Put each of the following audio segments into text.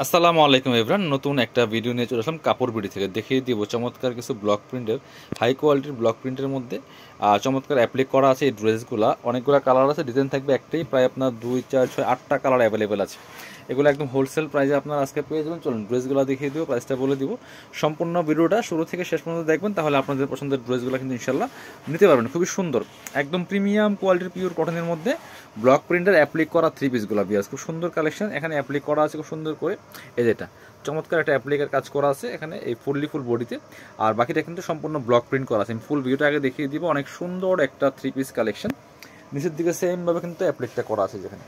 আসসালামু আলাইকুম এভরান, নতুন একটা ভিডিও নিয়ে চলে আসলাম কাপড় বিডি থেকে। দেখিয়ে দিব চমৎকার কিছু ব্লক প্রিন্টের, হাই কোয়ালিটির ব্লক প্রিন্টের মধ্যে চমৎকার অ্যাপ্লিক করা আছে। এই ড্রেসগুলো অনেকগুলো কালার আছে, ডিজাইন থাকবে একটাই, প্রায় আপনার 2, 4, 6, 8টা কালার অ্যাভেলেবেল আছে। এগুলো একদম হোলসেল প্রাইসে আপনার আজকে পেয়ে যাবেন। চলুন ড্রেসগুলো দেখিয়ে দিব, প্রাইসটা বলে দিব। সম্পূর্ণ ভিডিওটা শুরু থেকে শেষ পর্যন্ত দেখবেন, তাহলে আপনাদের পছন্দের ড্রেসগুলো কিন্তু ইনশাল্লাহ নিতে পারবেন। খুবই সুন্দর, একদম প্রিমিয়াম কোয়ালিটির পিওর কটনের মধ্যে ব্লক প্রিন্টের অ্যাপ্লিক করা থ্রি পিসগুলো বিয়াস, খুব সুন্দর কালেকশন। এখানে অ্যাপ্লিক করা আছে খুব সুন্দর করে, এই যেটা চমৎকার একটা অ্যাপ্লিকের কাজ করা আছে এখানে এই ফুল বডিতে, আর বাকিটা কিন্তু সম্পূর্ণ ব্লক প্রিন্ট করা আছে। আমি ফুল ভিডিওটা আগে দেখিয়ে দিব। অনেক সুন্দর একটা থ্রি পিস কালেকশন। নিচের দিকে সেমভাবে কিন্তু অ্যাপ্লিকটা করা আছে, যেখানে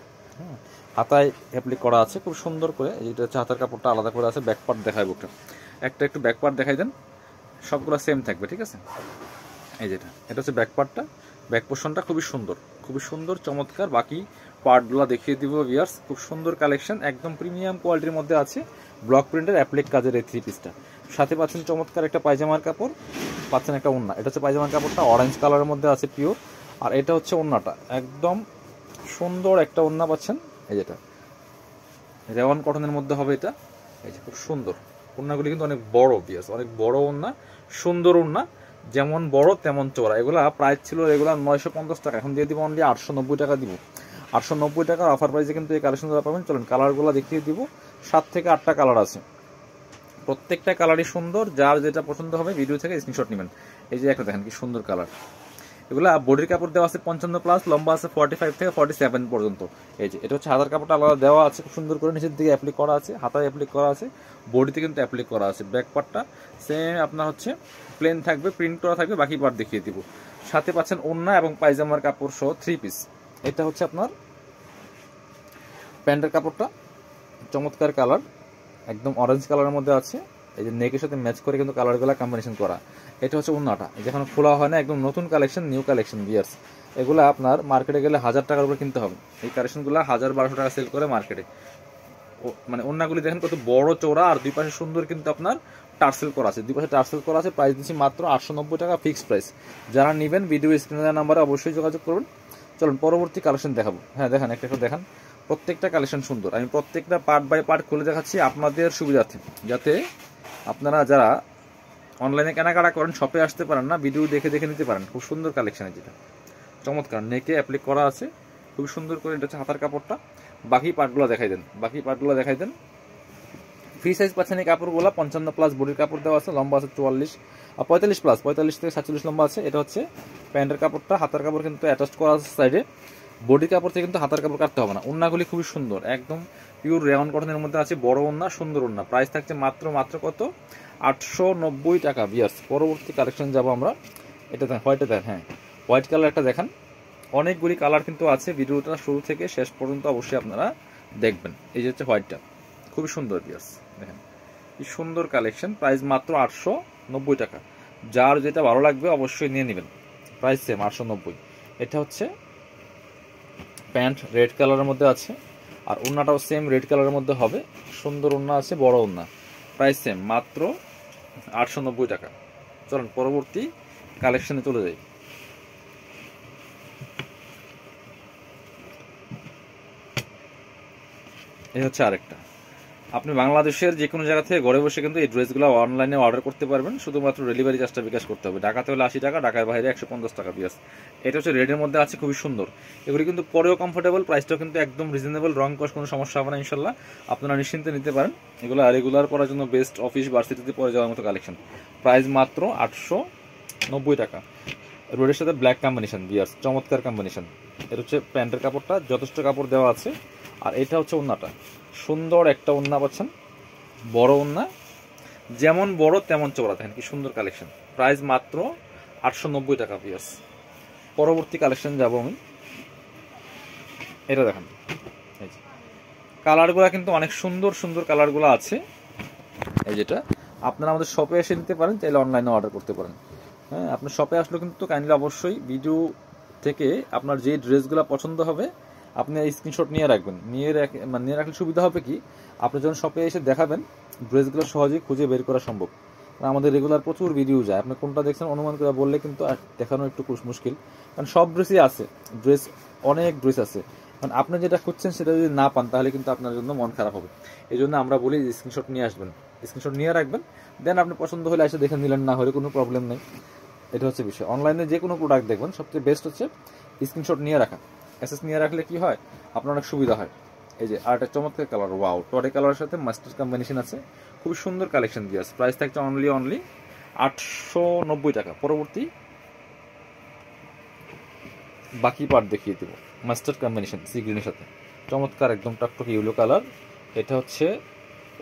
হাতায় অ্যাপ্লিক করা আছে খুব সুন্দর করে। যেটা হচ্ছে হাতার কাপড়টা আলাদা করে আছে। ব্যাক পার্ট দেখায় বুকটা, একটা একটু ব্যাক পার্ট দেখাই দেন। সবগুলো সেম থাকবে, ঠিক আছে। এই যেটা, এটা হচ্ছে ব্যাক পার্টটা, ব্যাক পোর্শনটা খুবই সুন্দর, খুবই সুন্দর চমৎকার। বাকি পার্টগুলো দেখিয়ে দিব ভিউয়ার্স। খুব সুন্দর কালেকশন, একদম প্রিমিয়াম কোয়ালিটির মধ্যে আছে ব্লক প্রিন্টের অ্যাপ্লিক কাজের এই থ্রি পিসটা। সাথে পাচ্ছেন চমৎকার একটা পায়জামার কাপড়, পাচ্ছেন একটা ওড়না। এটা হচ্ছে পায়জামার কাপড়টা অরেঞ্জ কালারের মধ্যে আছে পিওর, আর এটা হচ্ছে ওড়নাটা, একদম সুন্দর একটা ওড়না পাচ্ছেন। এই যেটা রেওয়ান কটনের মধ্যে হবে এটা। এই যে খুব সুন্দর ওড়নাগুলি, কিন্তু অনেক বড় বিয়াস, অনেক বড় ওড়না, সুন্দর ওড়না, যেমন বড় তেমন চওড়া। এগুলা প্রাইস ছিল রেগুলার 950 টাকা, এখন দিয়ে দিব অনলি 890 টাকা দিব। 890 টাকার অফার প্রাইসে কিন্তু এই কালেকশনগুলো পাবেন। চলুন কালারগুলো দেখিয়ে দিব। 7 থেকে 8টা কালার আছে, প্রত্যেকটা কালারই সুন্দর। যার যেটা পছন্দ হবে ভিডিও থেকে স্ক্রিনশট নেবেন। এই যে একটা দেখেন কি সুন্দর কালার। এগুলা বডির কাপড় দেওয়া আছে 55+, লম্বা আছে 45 থেকে 47 পর্যন্ত। এই যে এটা হচ্ছে হাতার কাপড়টা আলাদা দেওয়া আছে খুব সুন্দর করে, নিচের দিকে অ্যাপ্লিক করা আছে, হাতায় অ্যাপ্লিক করা আছে, বডিতে কিন্তু অ্যাপ্লিক করা আছে। ব্যাক পার্টটা সেম আপনার হচ্ছে প্লেন থাকবে, প্রিন্ট করা থাকবে। বাকি পার্ট দেখিয়ে দিব। সাথে পাচ্ছেন ওড়না এবং পায়জামার কাপড় সহ থ্রি পিস। এটা হচ্ছে আপনার প্যান্টের কাপড়টা, চমৎকার কালার, একদম অরেঞ্জ কালারের মধ্যে আছে। এই যে নেকের সাথে ম্যাচ করে কিন্তু কালারগুলো কম্বিনেশন করা। এটা হচ্ছে ওড়নাটা, যেখানে খোলা হয় না, একদম নতুন কালেকশন, নিউ কালেকশন বিয়ার্স। এগুলো আপনার মার্কেটে গেলে 1000 টাকার উপরে কিনতে হবে। এই কালেকশনগুলো 1000-1200 টাকা সেল করে মার্কেটে। মানে ওড়নাগুলি দেখেন কত বড় চওড়া, আর দুই পাশে সুন্দর কিন্তু আপনার টার্সেল করা আছে, দুই পাশে টার্সেল করা আছে। প্রাইস দিচ্ছি মাত্র 890 টাকা ফিক্সড প্রাইস। যারা নেবেন ভিডিও স্ক্রিনে দেওয়া নাম্বারে অবশ্যই যোগাযোগ করবেন। চলুন পরবর্তী কালেকশন দেখাবো। হ্যাঁ দেখেন, একটা দেখান। প্রত্যেকটা কালেকশন সুন্দর। আমি প্রত্যেকটা পার্ট বাই পার্ট খুলে দেখাচ্ছি আপনাদের সুবিধার্থে, যাতে আপনারা যারা অনলাইনে কেনাকাটা করেন শপে আসতে পারেন না, ভিডিও দেখে দেখে নিতে পারেন। খুব সুন্দর কালেকশন, যেটা চমৎকার নেকে অ্যাপ্লিক করা আছে খুব সুন্দর করে। এটা হচ্ছে হাতার কাপড়টা। বাকি পার্টগুলো দেখাই দেন, বাকি পার্টগুলো দেখাই দেন। ফ্রি সাইজ পাচ্ছেন এই কাপড়গুলো। 55+ বডির কাপড় দেওয়া আছে, লম্বা আছে 44 আর 45+, 45 থেকে 47 লম্বা আছে। এটা হচ্ছে প্যান্টের কাপড়টা, হাতার কাপড় কিন্তু অ্যাটাচ করা আছে সাইডে। বডির কাপড় থেকে কিন্তু হাতার কাপড় কাটতে হবে না। ওড়নাগুলি খুবই সুন্দর, একদম পিওর রেওয়ান কটনের মধ্যে আছে, বড় ওড়না, সুন্দর ওড়না। প্রাইস থাকছে মাত্র কত, 890 টাকা বিয়ার্স। পরবর্তী কালেকশন যাব আমরা। এটা দেন, হোয়াইটে দেন। হ্যাঁ হোয়াইট কালার একটা দেখান। অনেকগুলি কালার কিন্তু আছে, ভিডিওটা শুরু থেকে শেষ পর্যন্ত অবশ্যই আপনারা দেখবেন। এই যে হচ্ছে হোয়াইটটা, খুবই সুন্দর বিয়ার্স, দেখেন কি সুন্দর কালেকশন। প্রাইস মাত্র 890 টাকা। যার যেটা ভালো লাগবে অবশ্যই নিয়ে নেবেন। Price same 890। এটা হচ্ছে প্যান্ট রেড কালারের মধ্যে আছে, আর ওড়নাটাও সেম রেড কালারের মধ্যে হবে। সুন্দর ওড়না আছে, বড় ওড়না। প্রাইস সেম মাত্র 890 টাকা। চলুন পরবর্তী কালেকশনে চলে যাই। এই হচ্ছে আরেকটা। আপনি বাংলাদেশের যে কোনো জায়গা থেকে ঘরে বসে কিন্তু এই ড্রেসগুলো অনলাইনে অর্ডার করতে পারবেন। শুধুমাত্র ডেলিভারি চার্জটা বিকাশ করতে হবে। ঢাকাতে হলে 80 টাকা, ঢাকার বাইরে 150 টাকা বিয়াস। এটা হচ্ছে রেডের মধ্যে আছে, খুবই সুন্দর। এগুলি কিন্তু পরেও কমফোর্টেবল, প্রাইসটাও কিন্তু একদম রিজনেবল। রং কস কোনো সমস্যা হবে না ইনশাল্লাহ, আপনারা নিশ্চিন্তে নিতে পারেন। এগুলো রেগুলার পরার জন্য বেস্ট, অফিস ভার্সিটিতে পরে যাওয়ার মতো কালেকশন। প্রাইস মাত্র 890 টাকা। রোডের সাথে ব্ল্যাক কম্বিনেশন বিয়ার্স, চমৎকার কম্বিনেশন। এটা হচ্ছে প্যান্টের কাপড়টা, যথেষ্ট কাপড় দেওয়া আছে। আর এটা হচ্ছে ওড়নাটা, সুন্দর একটা ওড়না পাচ্ছেন, বড় ওড়না, যেমন বড় তেমন চওড়া। দেখেন কি সুন্দর কালেকশন। প্রাইস মাত্র 890 টাকা পিয়াস। পরবর্তী কালেকশন যাব আমি। এটা দেখেন, এই যে কালারগুলো কিন্তু অনেক সুন্দর সুন্দর কালারগুলো আছে। এই যেটা আপনারা আমাদের শপে এসে নিতে পারেন, চাইলে অনলাইনে অর্ডার করতে পারেন। হ্যাঁ আপনার শপে আসলে কিন্তু কাইন্ডলি অবশ্যই ভিডিও থেকে আপনার যে ড্রেসগুলো পছন্দ হবে আপনি স্ক্রিনশট নিয়ে রাখবেন। নিয়ে রাখলে সুবিধা হবে কি, আপনি যখন শপে এসে দেখাবেন ড্রেসগুলো সহজেই খুঁজে বের করা সম্ভব। আমাদের রেগুলার প্রচুর ভিডিও যায়, আপনি কোনটা দেখছেন অনুমান করে বললে কিন্তু দেখানো একটু মুশকিল, কারণ সব ড্রেসই আছে। অনেক ড্রেস আছে। কারণ আপনি যেটা খুঁজছেন সেটা যদি না পান তাহলে কিন্তু আপনার জন্য মন খারাপ হবে। এই জন্য আমরা বলি যে স্ক্রিনশট নিয়ে আসবেন, স্ক্রিনশট নিয়ে রাখবেন, দেন আপনি পছন্দ হলে এসে দেখে নিলেন, না হলে কোনো প্রবলেম নেই। এটা হচ্ছে বিষয়। অনলাইনে যে কোনো প্রোডাক্ট দেখবেন সবচেয়ে বেস্ট হচ্ছে স্ক্রিনশট নিয়ে রাখা। এসএস নিয়ে রাখলে কি হয়, আপনার অনেক সুবিধা হয়। এই যে আর একটা চমৎকার কালার, ওয়াও, টরে কালারের সাথে মাস্টার কম্বিনেশন আছে, খুব সুন্দর কালেকশন দিয়ে আছে। প্রাইস থাকছে অনলি 890 টাকা। পরবর্তী বাকি পার্ট দেখিয়ে দেবো। মাস্টার কম্বিনেশন সি গ্রিনের সাথে চমৎকার একদম টকটকে ইয়েলো কালার। এটা হচ্ছে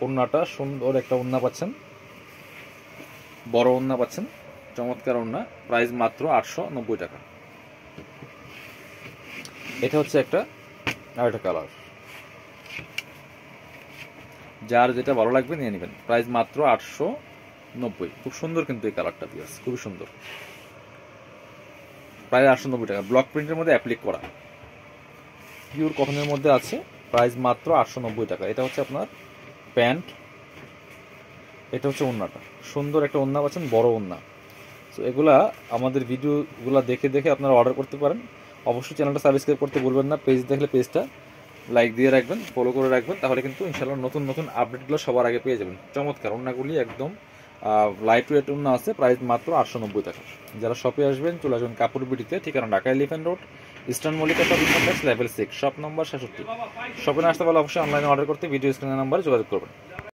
ওড়নাটা, সুন্দর একটা ওড়না পাচ্ছেন, বড় ওড়না পাচ্ছেন, চমৎকার ওড়না। প্রাইস মাত্র 890 টাকা। এটা হচ্ছে একটা আরেকটা কালার, যার যেটা ভালো লাগবে নিয়ে নেবেন। প্রাইস মাত্র 890। খুব সুন্দর কিন্তু এই কালারটা দিয়ে আছে, খুবই সুন্দর। প্রায় 890 টাকা। ব্লক প্রিন্টের মধ্যে অ্যাপ্লিক করা, পিওর কটনের মধ্যে আছে। প্রাইস মাত্র 890 টাকা। এটা হচ্ছে আপনার প্যান্ট, এটা হচ্ছে ওড়নাটা, সুন্দর একটা ওড়না পাচ্ছেন, বড় ওড়না। তো এগুলা আমাদের ভিডিওগুলো দেখে দেখে আপনারা অর্ডার করতে পারেন। অবশ্যই চ্যানেলটা সাবস্ক্রাইব করতে বলবেন না। পেজ দেখলে পেজটা লাইক দিয়ে রাখবেন, ফলো করে রাখবেন, তাহলে কিন্তু ইনশাআল্লাহ নতুন নতুন আপডেটগুলো সবার আগে পেয়ে যাবেন। চমৎকার ওড়নাগুলি একদম লাইট ওয়েট ওড়না আছে। প্রাইস মাত্র 890 টাকা। যারা শপে আসবেন চলে আসবেন কাপড় বিটিতে, ঠিকানা Dhaka elephant road, eastern Mallika shopping complex, level 6, shop number 66। শপে না আসতে পারলে অবশ্যই অনলাইনে অর্ডার করতে ভিডিও স্ক্রিনের নাম্বারে যোগাযোগ করবেন।